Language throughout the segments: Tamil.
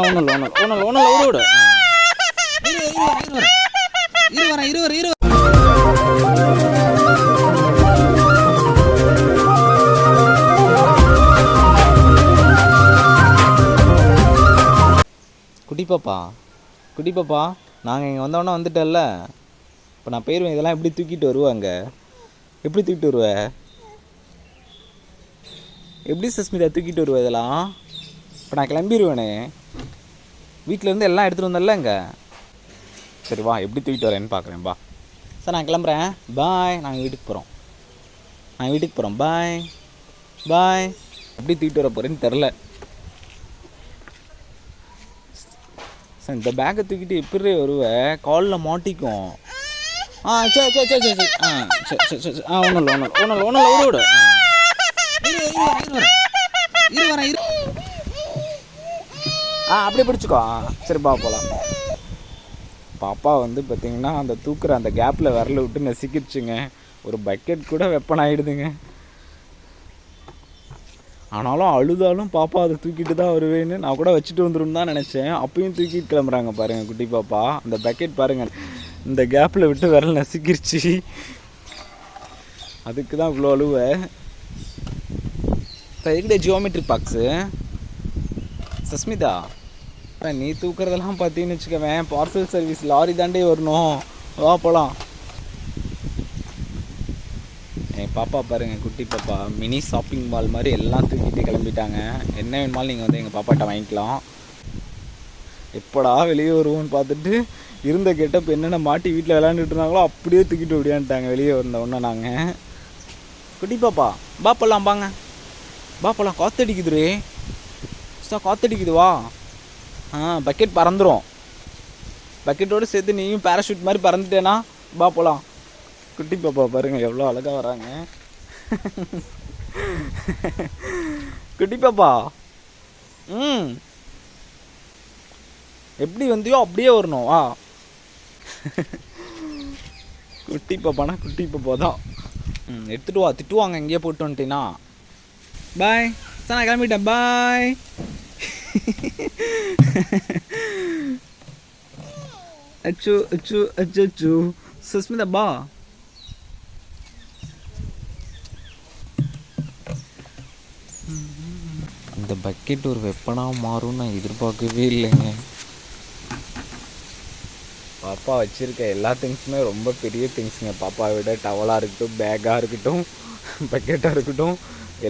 ஒன்றும் விடு விடு. இரு. குட்டி பாப்பா நாங்கள் இங்கே வந்தோடனே வந்துட்டேல்ல. இப்போ நான் போயிடுவேன். இதெல்லாம் எப்படி தூக்கிட்டு வருவாங்க? எப்படி தூக்கிட்டு வருவேன்? எப்படி சஸ்மிதா தூக்கிட்டு வருவேன் இதெல்லாம்? இப்போ நான் கிளம்பிடுவேனே. வீட்டிலேருந்து எல்லாம் எடுத்துகிட்டு வந்தேன்ல இங்கே. சரி வா, எப்படி தூக்கிட்டு வரேன்னு பார்க்குறேன். பா சார், நான் கிளம்புறேன். பாய். நாங்கள் வீட்டுக்கு போகிறோம். பாய். எப்படி தூக்கிட்டு வர போகிறேன்னு தெரில. சார், இந்த பேக்கை தூக்கிட்டு எப்படி வருவேன்? காலில் மாட்டிக்கும். சரி. ஒன்றும் இல்லை விடு. இரு. அப்படியே பிடிச்சிக்கோ. சரி பா போகலாம். பாப்பா வந்து பார்த்திங்கன்னா அந்த தூக்குற அந்த கேப்பில் விரல விட்டு நெசிக்கிடுச்சுங்க. ஒரு பக்கெட் கூட வெப்பன் ஆகிடுதுங்க. ஆனாலும் அழுதாலும் பாப்பா அதை தூக்கிட்டு தான் வருவேன்னு நான் கூட வச்சுட்டு வந்துடும் தான் நினச்சேன். அப்பயும் தூக்கிட்டு கிளம்புறாங்க பாருங்கள் குட்டி பாப்பா. அந்த பக்கெட் பாருங்கள், இந்த கேப்பில் விட்டு விரல் நசுக்கிருச்சு. அதுக்கு தான் இவ்வளோ அழுவை. எங்கே ஜியோமெட்ரி பாக்ஸு? சஸ்மிதா, நீ தூக்குறதெல்லாம் பார்த்தீங்கன்னு வச்சுக்கவேன், பார்சல் சர்வீஸ் லாரி தாண்டே வரணும். வா போகலாம். என் பாப்பா பாருங்கள், குட்டி பாப்பா மினி ஷாப்பிங் மால் மாதிரி எல்லாம் தூக்கிட்டு கிளம்பிட்டாங்க. என்ன வேணுமாலும் நீங்கள் வந்து எங்கள் பாப்பாட்ட வாங்கிக்கலாம். எப்படா வெளியே வருவோன்னு பார்த்துட்டு இருந்த கெட்டப் என்னென்ன மாட்டி வீட்டில் விளையாண்டுட்டு இருந்தாங்களோ அப்படியே தூக்கிட்டு ஓடியான்ட்டாங்க வெளியே வந்த உடனே. நாங்கள் குட்டி பாப்பா பா போகலாம். பா போகலாம். காற்றடிக்குதுரே சார், காற்றடிக்குது. வா. பக்கெட் பறந்துடும். பக்கெட்டோடு சேர்த்து நீயும் பேராஷூட் மாதிரி பறந்துட்டேனா? பா போகலாம். குட்டி பாப்பா பாருங்கள் எவ்வளோ அழகாக வராங்க. குட்டி பாப்பா எப்படி வந்தியோ அப்படியே வரணும். வா. குட்டி பாப்பானா குட்டி பாப்பா தான். எடுத்துகிட்டு வா. திட்டுவாங்க எங்கேயோ போட்டு வந்துட்டேன்னா. பாய் சார், நான் கிளம்பிட்டேன். பாய். அச்சு சஸ்மிதா பா. அந்த பக்கெட் ஒரு வெப்பனாக மாறும்னு நான் எதிர்பார்க்கவே இல்லைங்க. பாப்பா வச்சுருக்க எல்லா திங்ஸுமே ரொம்ப பெரிய திங்ஸுங்க. பாப்பாவை விட டவலாக இருக்கட்டும், பேக்காக இருக்கட்டும், பக்கெட்டாக இருக்கட்டும்,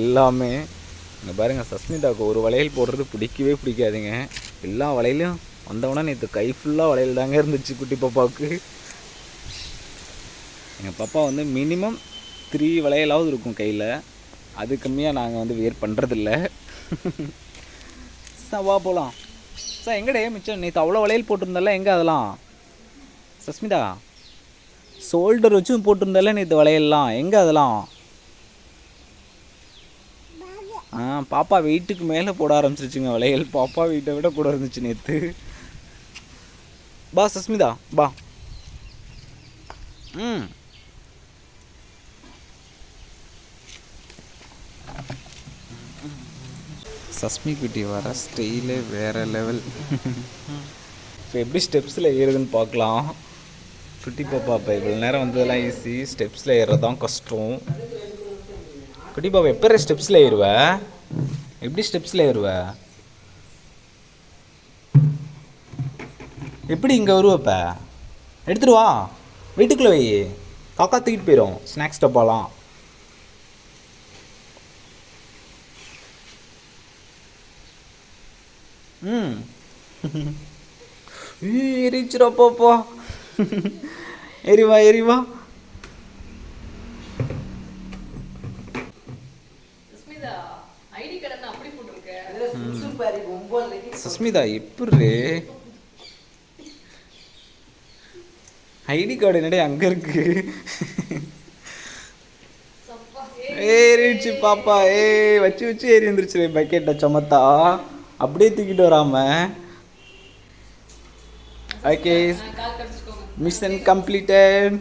எல்லாமே. இங்கே பாருங்கள், சஸ்மிதாவுக்கு ஒரு வளையல் போடுறது பிடிக்கவே பிடிக்காதுங்க. எல்லா வளையலையும் வந்தவொடனே நேற்று கை ஃபுல்லாக வளையல் தாங்க இருந்துச்சு குட்டி பாப்பாவுக்கு. எங்கள் பாப்பா வந்து மினிமம் 3 வளையலாவது இருக்கும் கையில். அது கம்மியாக நாங்கள் வந்து வியர் பண்ணுறதில்ல. சார் வா போகலாம். சார் எங்கடே மிச்சம் நேற்று அவ்வளோ வளையல் போட்டிருந்தால, எங்கே அதெல்லாம்? சஸ்மிதா, ஷோல்டர் வச்சும் போட்டிருந்தால நேற்று வளையல்லாம், எங்கே அதெல்லாம்? பாப்பா வெயிட்டுக்கு மேலே போட ஆரம்பிச்சிருச்சுங்க வளையல். பாப்பா வெயிட்டை விட கூட இருந்துச்சு நேற்று. பா சஸ்மிதா பா. சஸ்மி குட்டி வர ஸ்டைலே வேறு லெவல். இப்போ எப்படி ஸ்டெப்ஸில் ஏறுதுன்னு பார்க்கலாம். குட்டி பாப்பா இப்போ இவ்வளோ நேரம் வந்ததெல்லாம் ஈஸி, ஸ்டெப்ஸில் ஏறுறது தான் கஷ்டம். குட்டி பாப்பா எப்போ ஸ்டெப்ஸில் ஏறுவ? எப்படி ஸ்டெப்ஸில் ஏறுவ? எப்படி இங்கே வருவப்ப? எடுத்துட்டு வா, வீட்டுக்குள்ளே வை. காக்கா தூக்கிட்டு போயிடும் ஸ்நாக்ஸ் டப்பாலாம். ஏறிச்சுரா பாப்பா. ஏறிவா. சஸ்மிதா எப்படி ஐடி கார்டு என்னடே அங்கே இருக்கு? ஏறிடுச்சு பாப்பா. வச்சு ஏறி வந்துருச்சு பக்கெட்டை சமத்தா. அப்படியே தூக்கிட்டு வராம. Okay, mission completed.